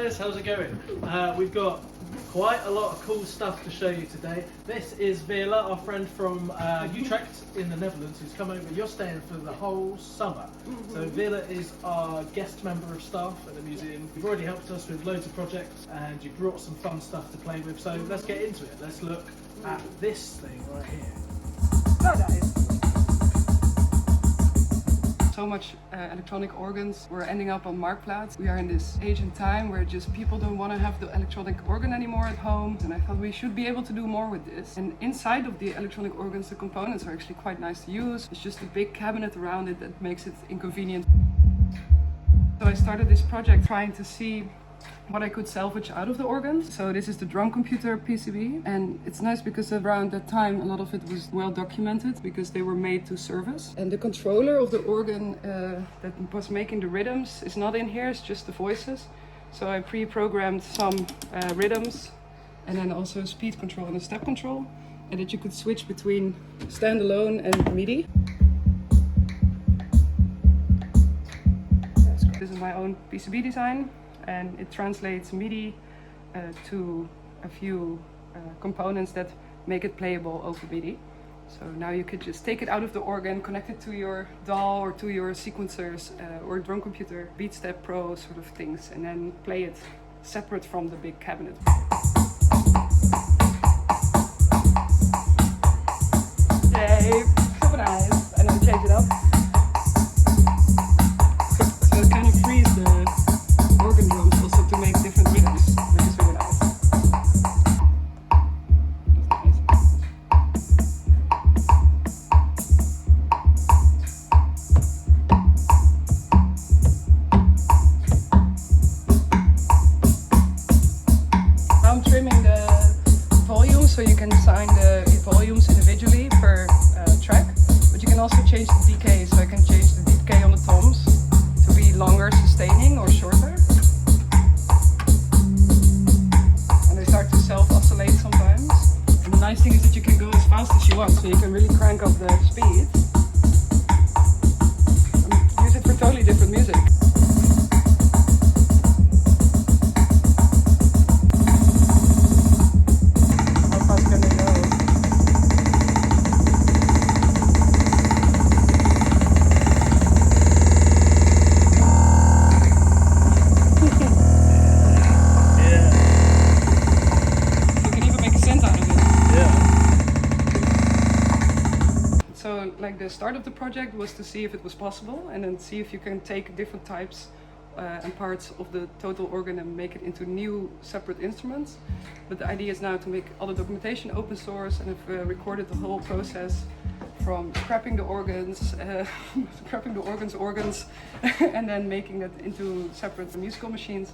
guys, how's it going? We've got quite a lot of cool stuff to show you today. This is Veerle, our friend from Utrecht in the Netherlands, who's come over. You're staying for the whole summer. So Veerle is our guest member of staff at the museum. You've already helped us with loads of projects and you brought some fun stuff to play with. So let's get into it. Let's look at this thing right here. So nice. So much electronic organs were ending up on Marktplaats. We are in this age and time where just people don't want to have the electronic organ anymore at home. And I thought we should be able to do more with this. And inside of the electronic organs, the components are actually quite nice to use. It's just a big cabinet around it that makes it inconvenient. So I started this project trying to see what I could salvage out of the organs. So this is the drum computer PCB, and it's nice because around that time a lot of it was well documented because they were made to service. And the controller of the organ that was making the rhythms is not in here, it's just the voices. So I pre-programmed some rhythms and then also speed control and a step control, and that you could switch between standalone and MIDI. This is my own PCB design. And it translates MIDI to a few components that make it playable over MIDI. So now you could just take it out of the organ, connect it to your DAW or to your sequencers or drum computer, BeatStep Pro sort of things, and then play it separate from the big cabinet. Yay, super nice. And then change it up. So it kind of frees the organ drums also to make different rhythms, which is really nice. I'm trimming the volume so you can assign the volumes individually per track, but you can also change the decay, so I can change the decay on the toms to be longer sustaining or shorter. Start to self-oscillate sometimes. And the nice thing is that you can go as fast as you want, so you can really crank up the speed and use it for totally different music. How fast can they go? Like the start of the project was to see if it was possible and then see if you can take different types and parts of the total organ and make it into new separate instruments. But the idea is now to make all the documentation open source, and have recorded the whole process from scrapping the organs, and then making it into separate musical machines,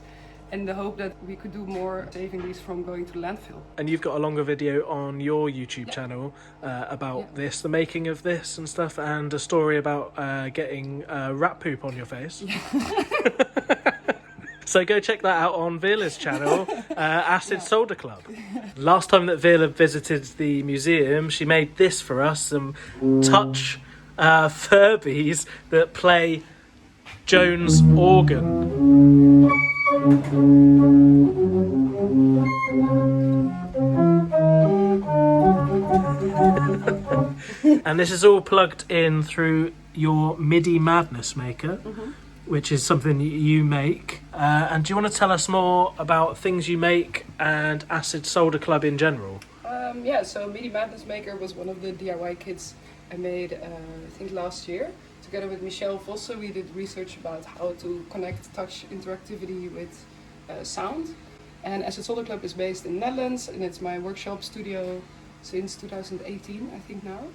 in the hope that we could do more, saving these from going to landfill. And you've got a longer video on your YouTube channel about this, the making of this and stuff, and a story about getting rat poop on your face. So go check that out on Veerle's channel, Acid Solder Club. Last time that Veerle visited the museum, she made this for us, some touch Furbies that play Jones' organ. And this is all plugged in through your MIDI Madness Maker, which is something you make. And do you want to tell us more about things you make and Acid Solder Club in general? Yeah, so MIDI Madness Maker was one of the DIY kits I made, I think last year. Together with Michelle Vosse, we did research about how to connect touch interactivity with sound. And Acid Solder Club is based in the Netherlands, and it's my workshop studio since 2018, I think now.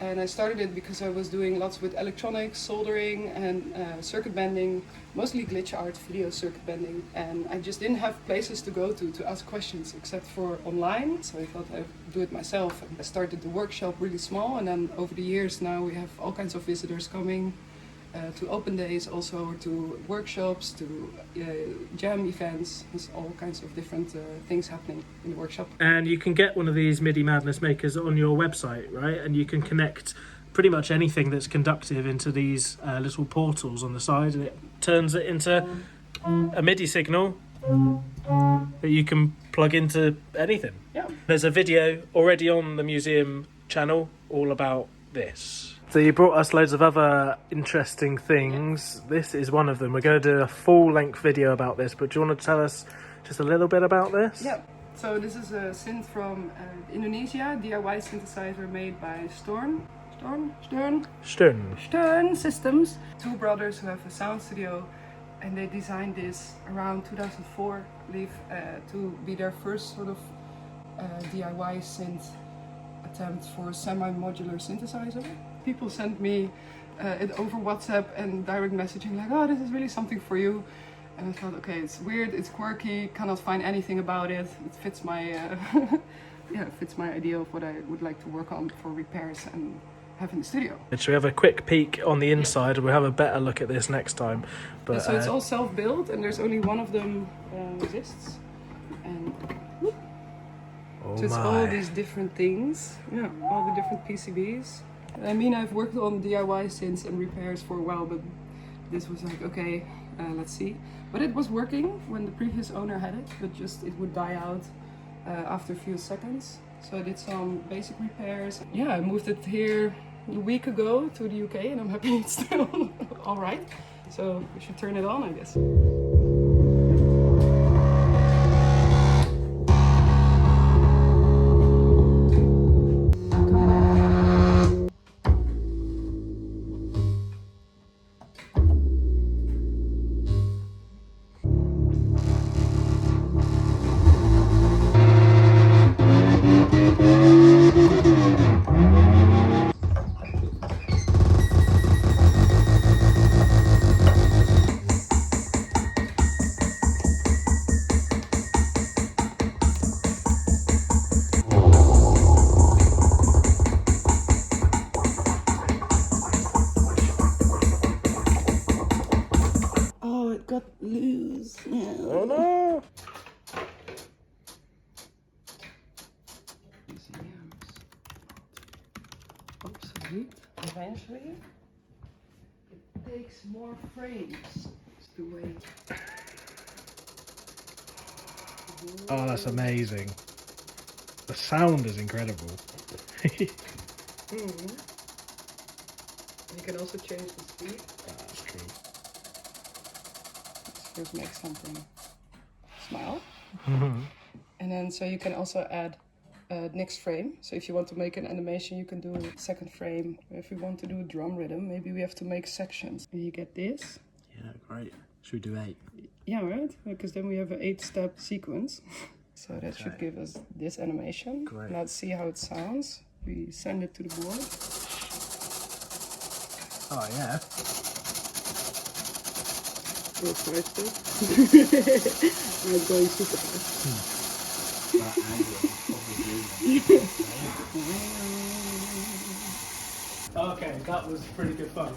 And I started it because I was doing lots with electronics, soldering and circuit bending, mostly glitch art, video circuit bending. And I just didn't have places to go to ask questions except for online. So I thought I'd do it myself. And I started the workshop really small, and then over the years now we have all kinds of visitors coming to open days, also to workshops, to jam events. There's all kinds of different things happening in the workshop. And you can get one of these MIDI Madness Makers on your website, right? And you can connect pretty much anything that's conductive into these little portals on the side, and it turns it into a MIDI signal that you can plug into anything. Yeah. There's a video already on the museum channel all about this. So you brought us loads of other interesting things. This is one of them. We're going to do a full-length video about this, but do you want to tell us just a little bit about this? Yeah. So this is a synth from Indonesia, DIY synthesizer made by Stern Systems. Two brothers who have a sound studio, and they designed this around 2004, I believe, to be their first sort of DIY synth attempt for a semi-modular synthesizer. People sent me it over WhatsApp and direct messaging like, oh, this is really something for you. And I thought, okay, it's weird, it's quirky, cannot find anything about it. It fits my, it fits my idea of what I would like to work on for repairs and have in the studio. Should we have a quick peek on the inside? We'll have a better look at this next time. But yeah, so it's all self-built, and there's only one of them exists. And so it's all these different things. Yeah, all the different PCBs. I mean, I've worked on DIY synths and repairs for a while, but this was like, okay, let's see. But it was working when the previous owner had it, but just it would die out after a few seconds. So I did some basic repairs. Yeah, I moved it here a week ago to the UK, and I'm happy it's still all right. So we should turn it on, I guess. Got loose. Yeah. Oh no! Obsolete. Eventually, it takes more frames. It's the way. Oh, that's amazing. The sound is incredible. You can also change the speed. That's cool. Let's make something smile. And then so you can also add next frame. So if you want to make an animation, you can do a second frame. If we want to do a drum rhythm, maybe we have to make sections. And you get this. Yeah, great. Should we do 8? Yeah, right? Because then we have an 8-step sequence. So that should give us this animation. Great. Let's see how it sounds. We send it to the board. Oh yeah. Real fast. I'm going super fast. Okay, that was pretty good fun.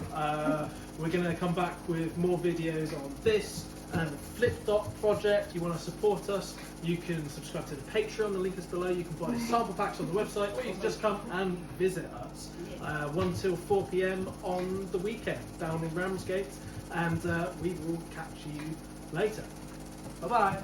We're going to come back with more videos on this and the Flip Dot project. You want to support us, you can subscribe to the Patreon, the link is below. You can buy sample packs on the website, or you can just come and visit us 1 till 4 p.m. on the weekend down in Ramsgate, and we will catch you later. Bye bye.